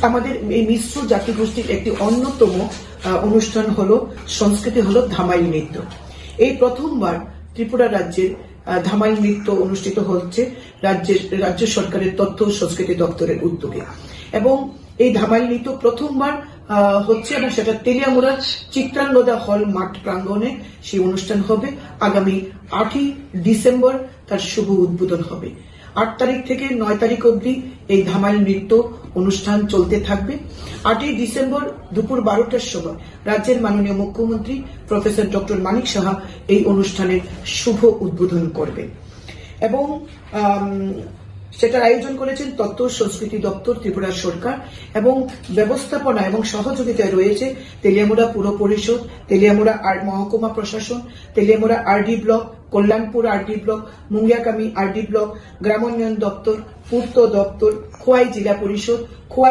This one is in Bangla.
আমাদের এই মিশ্র জাতিগোষ্ঠীর একটি অন্যতম অনুষ্ঠান হলো সংস্কৃতি হলো ধামাইল নৃত্য। এই প্রথমবার ত্রিপুরা রাজ্যের ধামাইল নৃত্য অনুষ্ঠিত হচ্ছে রাজ্য সরকারের তথ্য ও সংস্কৃতি দপ্তরের উদ্যোগে, এবং এই ধামাইল নৃত্য প্রথমবার হচ্ছে এবং সেটা তেলিয়ামুড়ার চিত্রাঙ্গদা হল মাঠ প্রাঙ্গণে সেই অনুষ্ঠান হবে। আগামী 8ই ডিসেম্বর তার শুভ উদ্বোধন হবে। 8 তারিখ থেকে 9 তারিখ অবধি এই ধামাইল নৃত্য অনুষ্ঠান চলতে থাকবে। 8ই ডিসেম্বর দুপুর 12টার সময় রাজ্যের মাননীয় মুখ্যমন্ত্রী প্রফেসর ডক্টর মানিক সাহা এই অনুষ্ঠানের শুভ উদ্বোধন করবেন, এবং সেটার আয়োজন করেছেন তথ্য সংস্কৃতি দপ্তর ত্রিপুরা সরকার, এবং ব্যবস্থাপনা এবং সহযোগিতায় রয়েছে তেলিয়ামুড়া পুর পরিষদ, তেলিয়ামুড়া মহকুমা প্রশাসন, Teliamura RD block, Kalyanpur RD block, Mungiakami RD block, গ্রামোন্নয়ন দপ্তর, পূর্ত দপ্তর, খোয়াই জেলা পরিষদ, খোয়াই